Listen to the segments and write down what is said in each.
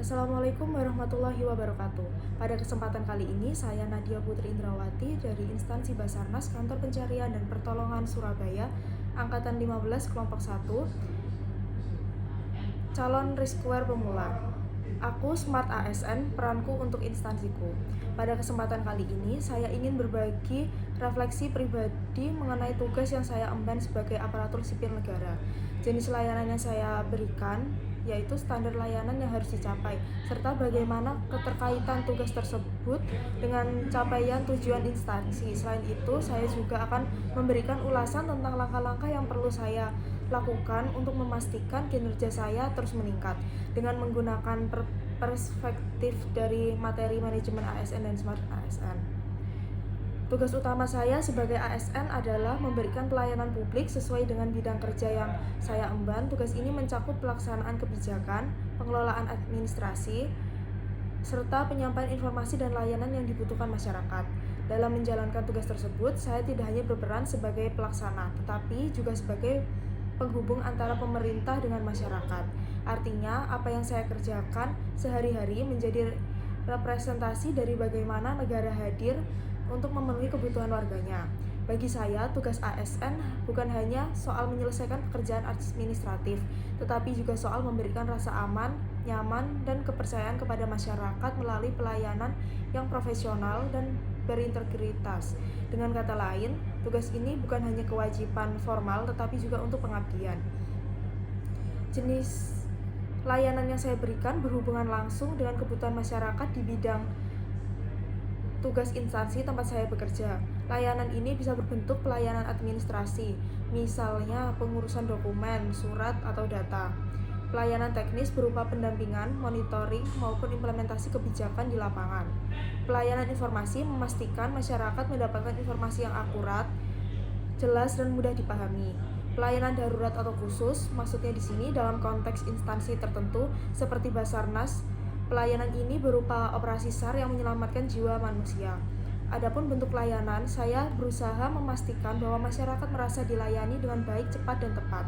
Assalamualaikum warahmatullahi wabarakatuh. Pada kesempatan kali ini, saya Nadia Putri Indrawati dari instansi Basarnas Kantor Pencarian dan Pertolongan Surabaya, Angkatan 15 Kelompok 1, calon rescuer pemula. Aku Smart ASN, peranku untuk instansiku. Pada kesempatan kali ini, saya ingin berbagi refleksi pribadi mengenai tugas yang saya emban sebagai aparatur sipil negara. Jenis layanan yang saya berikan yaitu standar layanan yang harus dicapai, serta bagaimana keterkaitan tugas tersebut dengan capaian tujuan instansi. Selain itu, saya juga akan memberikan ulasan tentang langkah-langkah yang perlu saya lakukan untuk memastikan kinerja saya terus meningkat dengan menggunakan perspektif dari materi manajemen ASN dan Smart ASN. Tugas utama saya sebagai ASN adalah memberikan pelayanan publik sesuai dengan bidang kerja yang saya emban. Tugas ini mencakup pelaksanaan kebijakan, pengelolaan administrasi, serta penyampaian informasi dan layanan yang dibutuhkan masyarakat. Dalam menjalankan tugas tersebut, saya tidak hanya berperan sebagai pelaksana, tetapi juga sebagai penghubung antara pemerintah dengan masyarakat. Artinya, apa yang saya kerjakan sehari-hari menjadi representasi dari bagaimana negara hadir untuk memenuhi kebutuhan warganya. Bagi saya, tugas ASN bukan hanya soal menyelesaikan pekerjaan administratif, tetapi juga soal memberikan rasa aman, nyaman, dan kepercayaan kepada masyarakat melalui pelayanan yang profesional dan berintegritas. Dengan kata lain, tugas ini bukan hanya kewajiban formal, tetapi juga untuk pengabdian. Jenis layanan yang saya berikan berhubungan langsung dengan kebutuhan masyarakat di bidang tugas instansi tempat saya bekerja. Layanan ini bisa berbentuk pelayanan administrasi, misalnya pengurusan dokumen, surat, atau data. Pelayanan teknis berupa pendampingan, monitoring, maupun implementasi kebijakan di lapangan. Pelayanan informasi memastikan masyarakat mendapatkan informasi yang akurat, jelas, dan mudah dipahami. Pelayanan darurat atau khusus, maksudnya di sini dalam konteks instansi tertentu seperti Basarnas. Pelayanan ini berupa operasi SAR yang menyelamatkan jiwa manusia. Adapun bentuk layanan, saya berusaha memastikan bahwa masyarakat merasa dilayani dengan baik, cepat, dan tepat.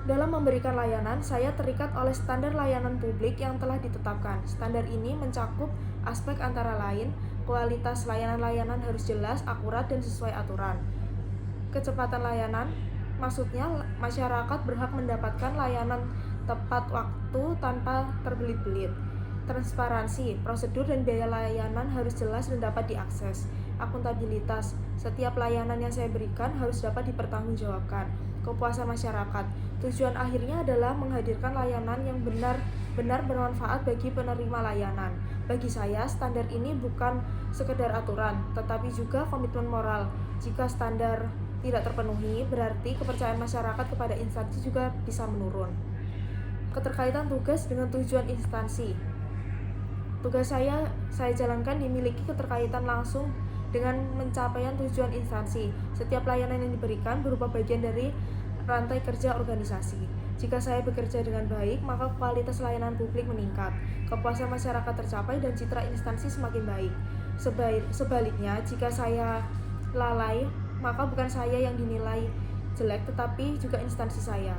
Dalam memberikan layanan, saya terikat oleh standar layanan publik yang telah ditetapkan. Standar ini mencakup aspek antara lain, kualitas layanan-layanan harus jelas, akurat, dan sesuai aturan. Kecepatan layanan, maksudnya masyarakat berhak mendapatkan layanan tepat waktu tanpa terbelit-belit. Transparansi, prosedur dan biaya layanan harus jelas dan dapat diakses. Akuntabilitas, setiap layanan yang saya berikan harus dapat dipertanggungjawabkan. Kepuasan masyarakat, tujuan akhirnya adalah menghadirkan layanan yang benar-benar bermanfaat bagi penerima layanan. Bagi saya, standar ini bukan sekedar aturan, tetapi juga komitmen moral. Jika standar tidak terpenuhi, berarti kepercayaan masyarakat kepada instansi juga bisa menurun. Keterkaitan tugas dengan tujuan instansi. Tugas saya jalankan dimiliki keterkaitan langsung dengan pencapaian tujuan instansi. Setiap layanan yang diberikan berupa bagian dari rantai kerja organisasi. Jika saya bekerja dengan baik, maka kualitas layanan publik meningkat, kepuasan masyarakat tercapai, dan citra instansi semakin baik. Sebaliknya, jika saya lalai, maka bukan saya yang dinilai jelek, tetapi juga instansi saya.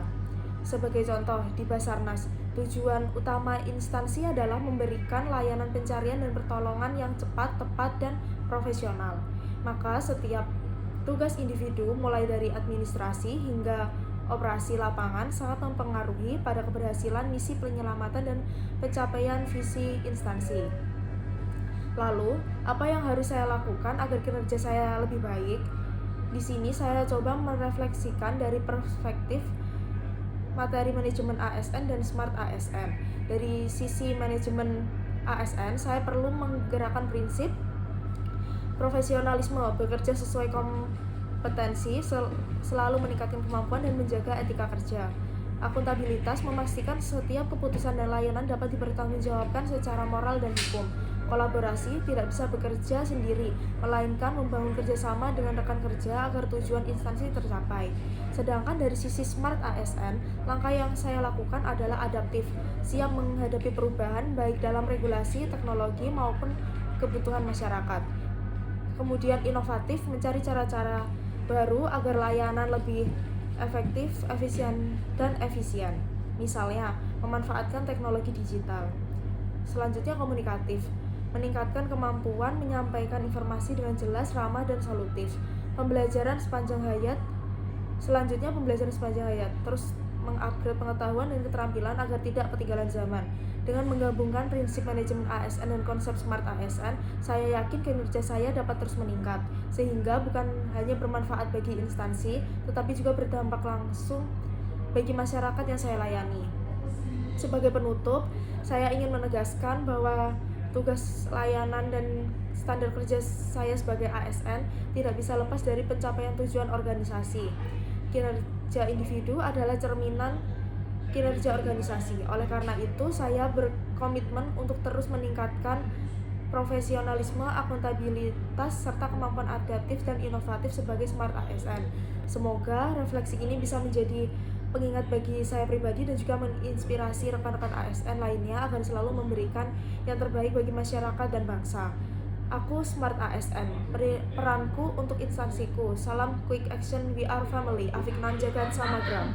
Sebagai contoh, di Basarnas, tujuan utama instansi adalah memberikan layanan pencarian dan pertolongan yang cepat, tepat, dan profesional. Maka setiap tugas individu, mulai dari administrasi hingga operasi lapangan, sangat mempengaruhi pada keberhasilan misi penyelamatan dan pencapaian visi instansi. Lalu, apa yang harus saya lakukan agar kinerja saya lebih baik? Di sini saya coba merefleksikan dari perspektif materi manajemen ASN dan Smart ASN. Dari sisi manajemen ASN, saya perlu menggerakkan prinsip profesionalisme, bekerja sesuai kompetensi, selalu meningkatkan kemampuan dan menjaga etika kerja. Akuntabilitas, memastikan setiap keputusan dan layanan dapat dipertanggungjawabkan secara moral dan hukum. Kolaborasi, tidak bisa bekerja sendiri, melainkan membangun kerjasama dengan rekan kerja agar tujuan instansi tercapai. Sedangkan dari sisi Smart ASN, langkah yang saya lakukan adalah adaptif, siap menghadapi perubahan baik dalam regulasi, teknologi, maupun kebutuhan masyarakat. Kemudian inovatif, mencari cara-cara baru agar layanan lebih efektif, efisien, dan efisien. Misalnya, memanfaatkan teknologi digital. Selanjutnya komunikatif, meningkatkan kemampuan menyampaikan informasi dengan jelas, ramah, dan solutif. Pembelajaran sepanjang hayat, selanjutnya pembelajaran sepanjang hayat, terus mengupgrade pengetahuan dan keterampilan agar tidak ketinggalan zaman. Dengan menggabungkan prinsip manajemen ASN dan konsep Smart ASN, saya yakin kinerja saya dapat terus meningkat, sehingga bukan hanya bermanfaat bagi instansi, tetapi juga berdampak langsung bagi masyarakat yang saya layani. Sebagai penutup, saya ingin menegaskan bahwa tugas layanan dan standar kerja saya sebagai ASN tidak bisa lepas dari pencapaian tujuan organisasi. Kinerja individu adalah cerminan kinerja organisasi. Oleh karena itu, saya berkomitmen untuk terus meningkatkan profesionalisme, akuntabilitas, serta kemampuan adaptif dan inovatif sebagai Smart ASN. Semoga refleksi ini bisa menjadi pengingat bagi saya pribadi dan juga menginspirasi rekan-rekan ASN lainnya agar selalu memberikan yang terbaik bagi masyarakat dan bangsa. Aku Smart ASN, peranku untuk instansiku. Salam Quick Action, we are family. Afik Nan Jagan Samagram.